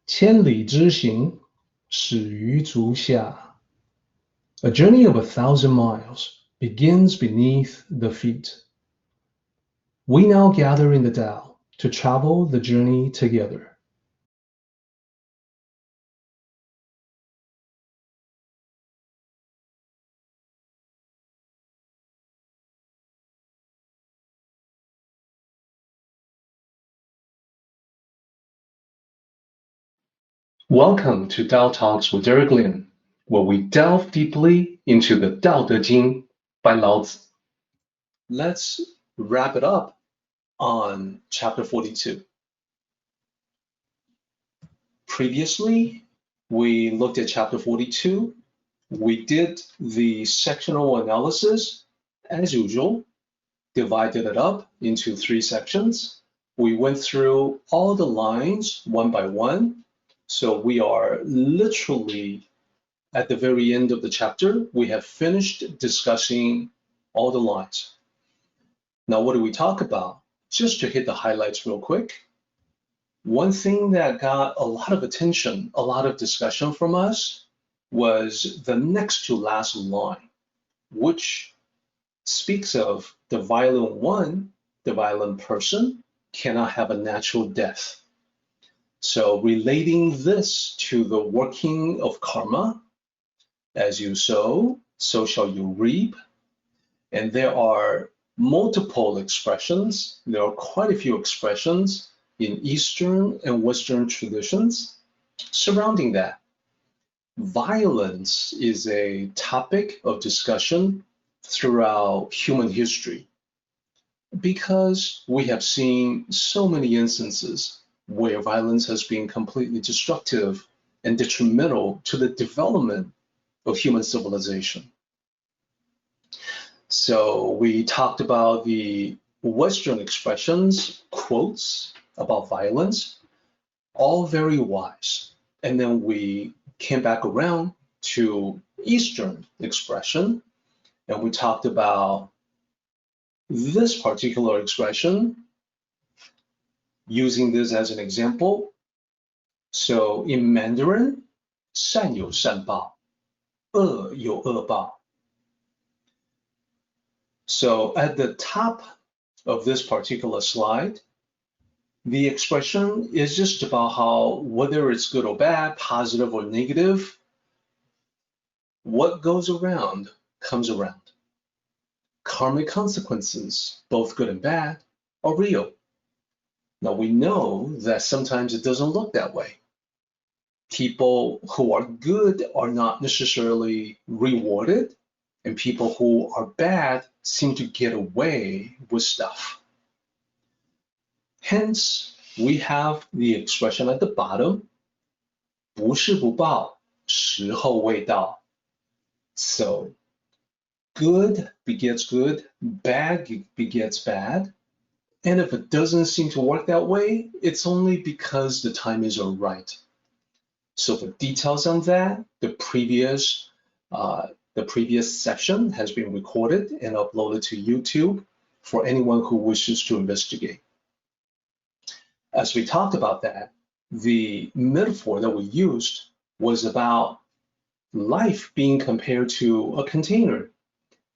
千里之行，始于足下. A journey of 1,000 miles begins beneath the feet. We now gather in the Tao to travel the journey together. Welcome to Tao Talks with Derek Lin, where we delve deeply into the Tao Te Ching by Lao Tzu. Let's wrap it up on chapter 42. Previously, we looked at chapter 42. We did the sectional analysis as usual, divided it up into 3 sections. We went through all the lines one by one. So we are literally at the very end of the chapter. We have finished discussing all the lines. Now, what do we talk about? Just to hit the highlights real quick. One thing that got a lot of attention, a lot of discussion from us, was the next to last line, which speaks of the violent one, the violent person, cannot have a natural death. So relating this to the working of karma, as you sow, so shall you reap. And there are multiple expressions. There are quite a few expressions in Eastern and Western traditions surrounding that. Violence is a topic of discussion throughout human history because we have seen so many instances where violence has been completely destructive and detrimental to the development of human civilization. So we talked about the Western expressions, quotes about violence, all very wise. And then we came back around to Eastern expression, and we talked about this particular expression, using this as an example. So in Mandarin, 善有善报, 恶有恶报. So at the top of this particular slide, the expression is just about how, whether it's good or bad, positive or negative, what goes around comes around. Karmic consequences, both good and bad, are real. Now we know that sometimes it doesn't look that way. People who are good are not necessarily rewarded, and people who are bad seem to get away with stuff. Hence, we have the expression at the bottom, 不是不报，时候未到. So, good begets good, bad begets bad. And if it doesn't seem to work that way, it's only because the time isn't right. So for details on that, the previous section has been recorded and uploaded to YouTube for anyone who wishes to investigate. As we talked about that, the metaphor that we used was about life being compared to a container,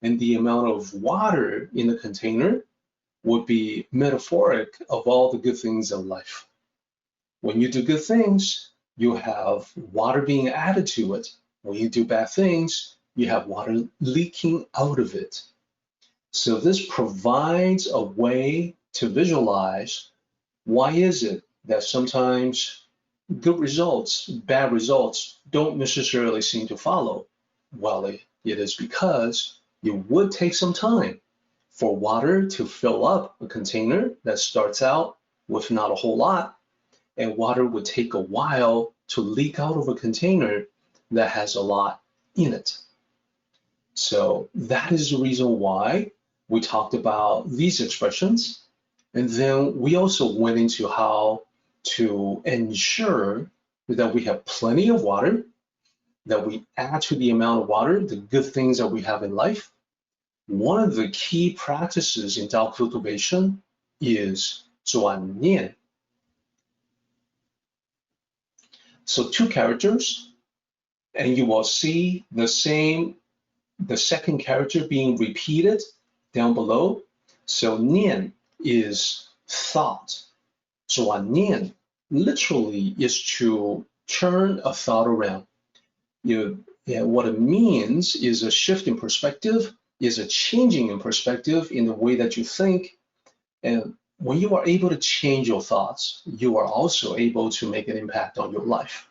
and the amount of water in the container would be metaphoric of all the good things in life. When you do good things, you have water being added to it. When you do bad things, you have water leaking out of it. So this provides a way to visualize why is it that sometimes good results, bad results don't necessarily seem to follow. Well, it is because it would take some time for water to fill up a container that starts out with not a whole lot, and water would take a while to leak out of a container that has a lot in it. So that is the reason why we talked about these expressions. And then we also went into how to ensure that we have plenty of water, that we add to the amount of water the good things that we have in life. One of the key practices in Tao cultivation is 转念. So 2 characters, and you will see the second character being repeated down below. So 念 is thought. 转念 literally is to turn a thought around. What it means is a shift in perspective, is a changing in perspective in the way that you think. And when you are able to change your thoughts, you are also able to make an impact on your life.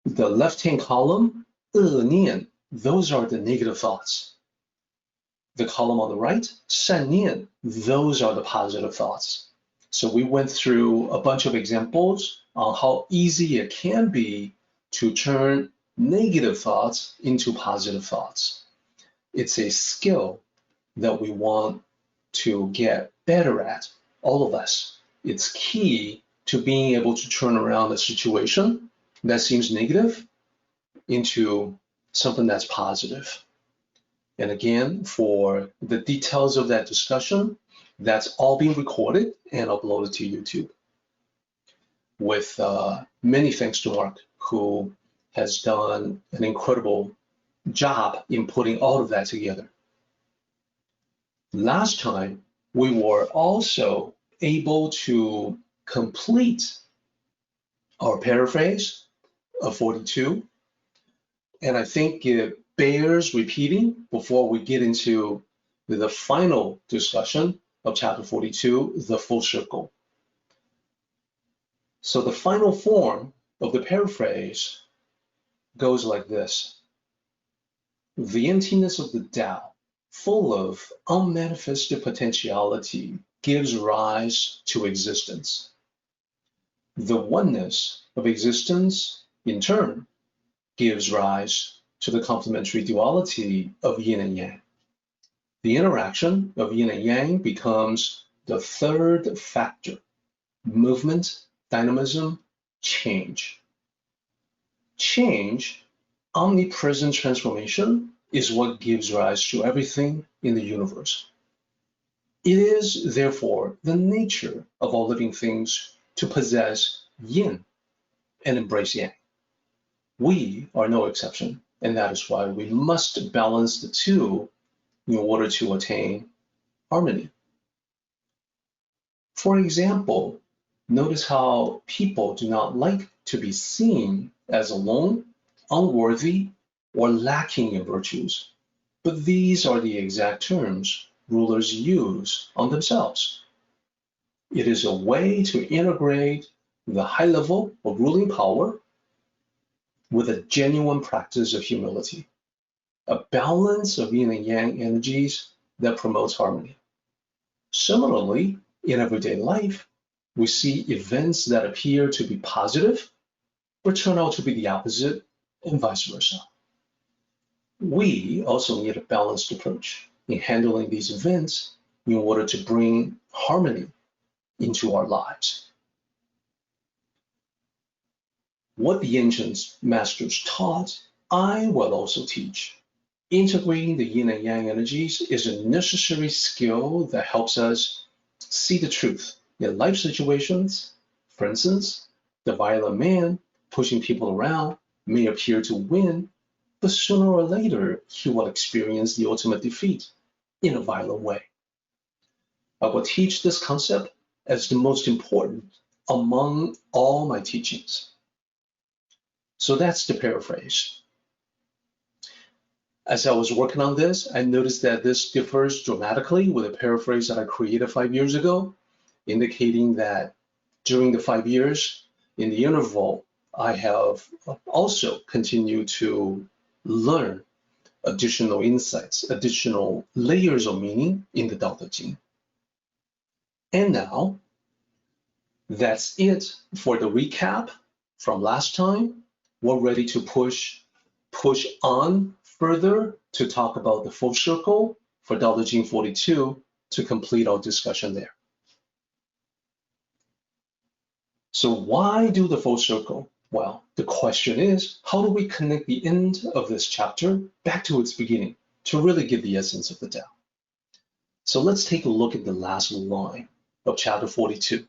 The left-hand column, 恶念, those are the negative thoughts. The column on the right, 善念, those are the positive thoughts. So we went through a bunch of examples on how easy it can be to turn negative thoughts into positive thoughts. It's a skill that we want to get better at, all of us. It's key to being able to turn around a situation that seems negative into something that's positive. And again, for the details of that discussion, that's all being recorded and uploaded to YouTube. With many thanks to Mark, who has done an incredible job in putting all of that together. Last time, we were also able to complete our paraphrase of 42, and I think it bears repeating before we get into the final discussion of chapter 42, the full circle. So the final form of the paraphrase goes like this. The emptiness of the Tao, full of unmanifested potentiality, gives rise to existence. The oneness of existence, in turn, gives rise to the complementary duality of yin and yang. The interaction of yin and yang becomes the third factor: movement, dynamism, change. Change, omnipresent transformation, is what gives rise to everything in the universe. It is, therefore, the nature of all living things to possess yin and embrace yang. We are no exception, and that is why we must balance the two in order to attain harmony. For example, notice how people do not like to be seen as alone, unworthy, or lacking in virtues. But these are the exact terms rulers use on themselves. It is a way to integrate the high level of ruling power with a genuine practice of humility, a balance of yin and yang energies that promotes harmony. Similarly, in everyday life, we see events that appear to be positive but turn out to be the opposite, and vice versa. We also need a balanced approach in handling these events in order to bring harmony into our lives. What the ancient masters taught, I will also teach. Integrating the yin and yang energies is a necessary skill that helps us see the truth in life situations. For instance, the violent man pushing people around may appear to win, but sooner or later he will experience the ultimate defeat in a violent way. I will teach this concept as the most important among all my teachings. So that's the paraphrase. As I was working on this, I noticed that this differs dramatically with a paraphrase that I created 5 years ago, indicating that during the 5 years in the interval, I have also continued to learn additional insights, additional layers of meaning in the Tao Te Ching. And now, that's it for the recap from last time. We're ready to push on further to talk about the full circle for Tao Te Ching 42 to complete our discussion there. So why do the full circle? Well, the question is, how do we connect the end of this chapter back to its beginning to really get the essence of the Tao? So let's take a look at the last line of chapter 42.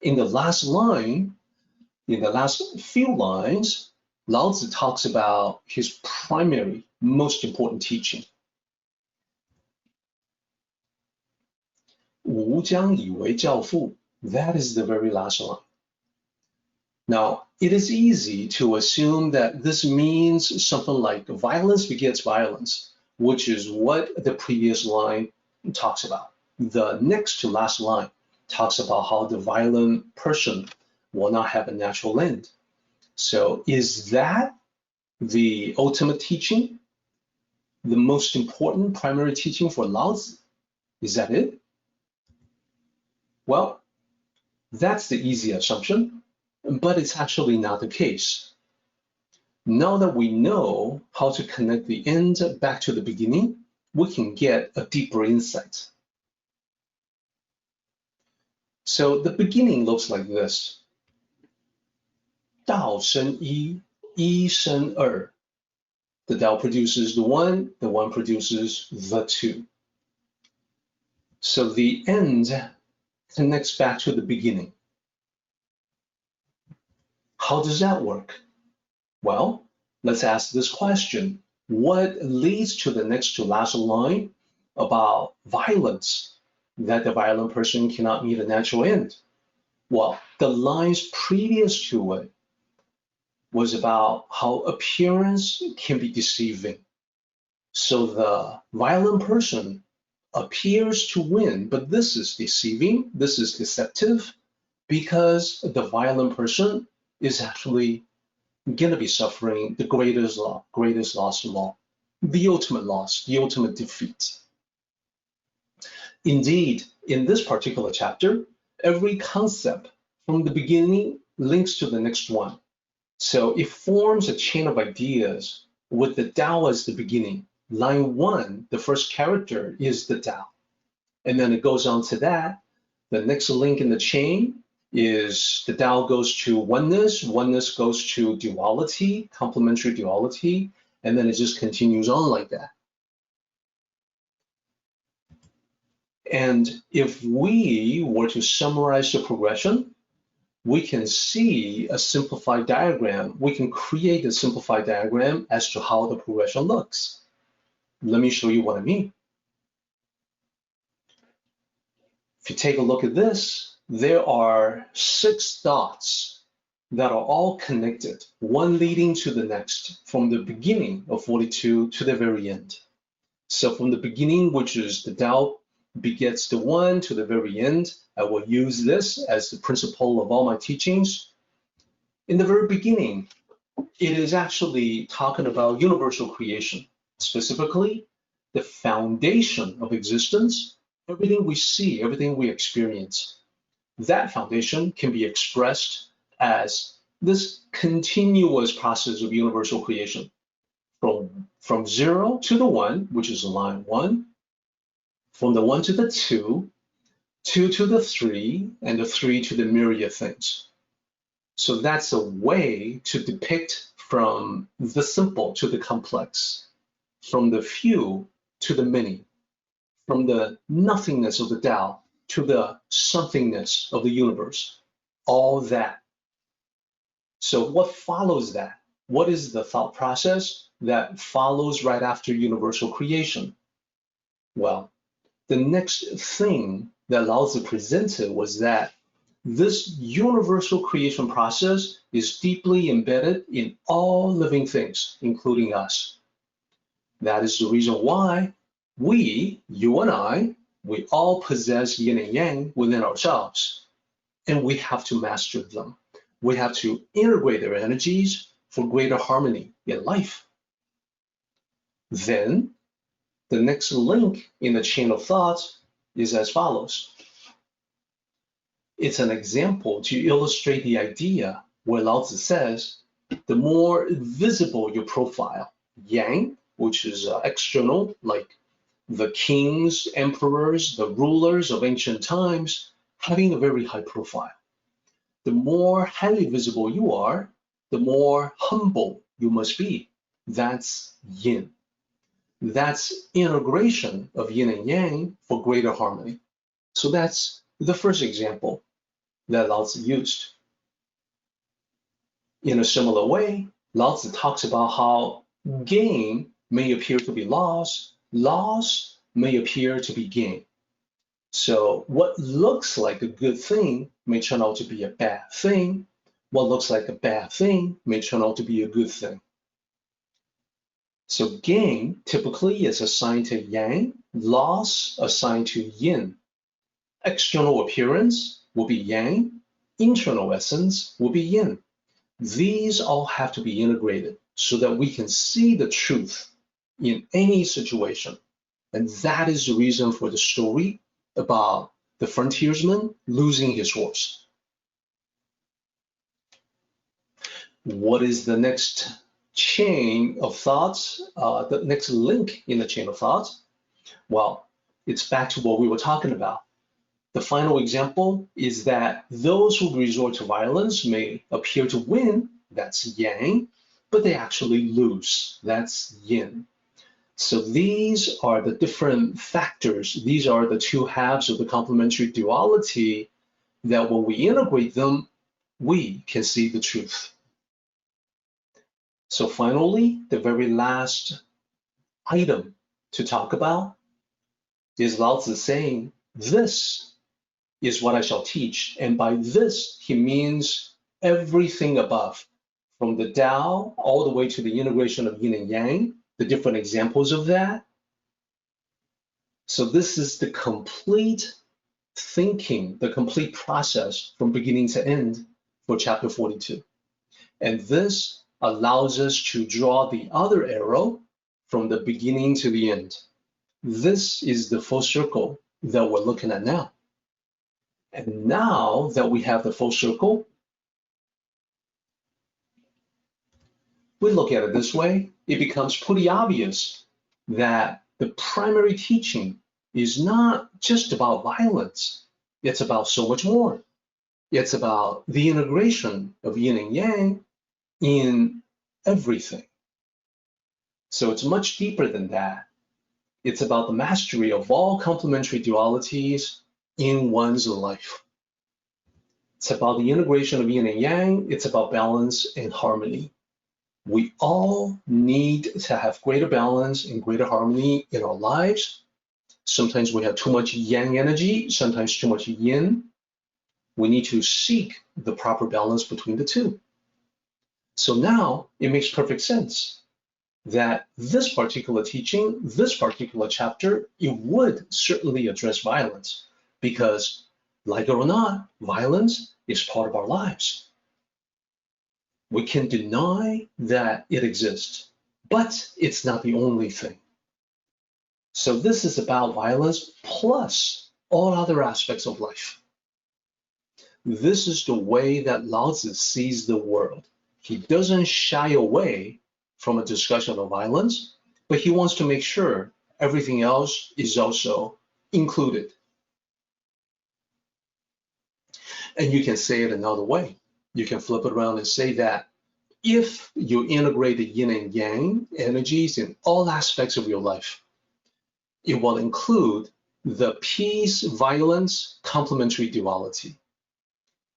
In the last line, In the last few lines, Lao Tzu talks about his primary, most important teaching. 吾将以为教父, that is the very last line. Now, it is easy to assume that this means something like violence begets violence, which is what the previous line talks about. The next to last line talks about how the violent person will not have a natural end. So is that the ultimate teaching? The most important primary teaching for Lao Tzu? Is that it? Well, that's the easy assumption, but it's actually not the case. Now that we know how to connect the end back to the beginning, we can get a deeper insight. So the beginning looks like this. 道生一，一生二. The Tao produces the one produces the two. So the end connects back to the beginning. How does that work? Well, let's ask this question. What leads to the next to last line about violence, that the violent person cannot meet a natural end? Well, the lines previous to it was about how appearance can be deceiving. So the violent person appears to win, but this is deceiving, this is deceptive, because the violent person is actually going to be suffering the greatest loss of all, the ultimate loss, the ultimate defeat. Indeed, in this particular chapter, every concept from the beginning links to the next one. So it forms a chain of ideas with the Tao as the beginning. Line 1, the first character, is the Tao. And then it goes on to that. The next link in the chain is the Tao goes to oneness, oneness goes to duality, complementary duality, and then it just continues on like that. And if we were to summarize the progression, we can see a simplified diagram. We can create a simplified diagram as to how the progression looks. Let me show you what I mean. If you take a look at this, there are 6 dots that are all connected, one leading to the next, from the beginning of 42 to the very end. So from the beginning, which is the Tao begets the one, to the very end, I will use this as the principle of all my teachings. In the very beginning, it is actually talking about universal creation, specifically the foundation of existence, everything we see, everything we experience. That foundation can be expressed as this continuous process of universal creation, from 0 to the 1, which is line 1, from the 1 to the 2, 2 to the 3, and the 3 to the myriad things. So that's a way to depict from the simple to the complex, from the few to the many, from the nothingness of the Tao to the somethingness of the universe, all that. So what follows that? What is the thought process that follows right after universal creation? Well, the next thing that Lao Tzu presented was that this universal creation process is deeply embedded in all living things, including us. That is the reason why we, you and I, we all possess yin and yang within ourselves, and we have to master them. We have to integrate their energies for greater harmony in life. Then, the next link in the chain of thoughts is as follows. It's an example to illustrate the idea where Lao Tzu says, the more visible your profile, yang, which is external, like the kings, emperors, the rulers of ancient times, having a very high profile. The more highly visible you are, the more humble you must be. That's yin. That's integration of yin and yang for greater harmony. So that's the first example that Lao Tzu used. In a similar way, Lao Tzu talks about how gain may appear to be loss, loss may appear to be gain. So what looks like a good thing may turn out to be a bad thing. What looks like a bad thing may turn out to be a good thing. So gain typically is assigned to yang, loss assigned to yin. External appearance will be yang, internal essence will be yin. These all have to be integrated so that we can see the truth in any situation. And that is the reason for the story about the frontiersman losing his horse. What is the next chain of thoughts, the next link in the chain of thoughts? Well, it's back to what we were talking about. The final example is that those who resort to violence may appear to win, that's yang, but they actually lose, that's yin. So these are the different factors. These are the two halves of the complementary duality that when we integrate them, we can see the truth. So finally, the very last item to talk about is Lao Tzu saying, this is what I shall teach. And by this, he means everything above, from the Tao all the way to the integration of yin and yang, the different examples of that. So this is the complete thinking, the complete process from beginning to end for chapter 42. And this allows us to draw the other arrow from the beginning to the end. This is the full circle that we're looking at now. And now that we have the full circle, we look at it this way, it becomes pretty obvious that the primary teaching is not just about violence. It's about so much more. It's about the integration of yin and yang in everything. So it's much deeper than that. It's about the mastery of all complementary dualities in one's life. It's about the integration of yin and yang. It's about balance and harmony. We all need to have greater balance and greater harmony in our lives. Sometimes we have too much yang energy, sometimes too much yin. We need to seek the proper balance between the two. So now it makes perfect sense that this particular teaching, this particular chapter, it would certainly address violence because, like it or not, violence is part of our lives. We can deny that it exists, but it's not the only thing. So this is about violence plus all other aspects of life. This is the way that Lao Tzu sees the world. He doesn't shy away from a discussion of violence, but he wants to make sure everything else is also included. And you can say it another way. You can flip it around and say that if you integrate the yin and yang energies in all aspects of your life, it will include the peace, violence, complementary duality.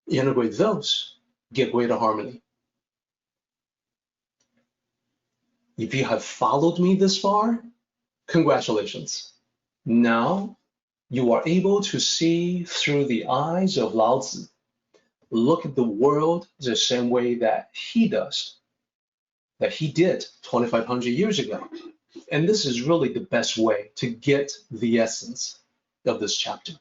Integrate those, get greater harmony. If you have followed me this far, congratulations. Now you are able to see through the eyes of Lao Tzu. Look at the world the same way that he does, that he did 2,500 years ago. And this is really the best way to get the essence of this chapter.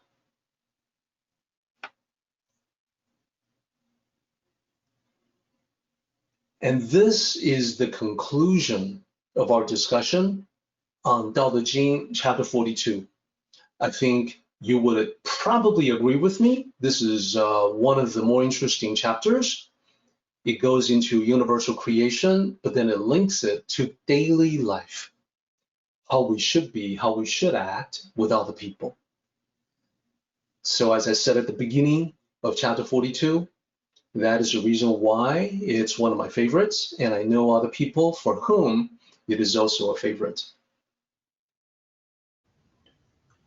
And this is the conclusion of our discussion on Tao Te Ching, chapter 42. I think you would probably agree with me. This is one of the more interesting chapters. It goes into universal creation, but then it links it to daily life, how we should be, how we should act with other people. So as I said at the beginning of chapter 42, that is the reason why it's one of my favorites, and I know other people for whom it is also a favorite.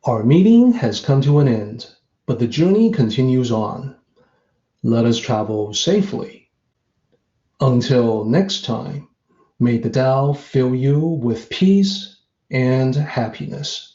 Our meeting has come to an end, but the journey continues on. Let us travel safely. Until next time, may the Tao fill you with peace and happiness.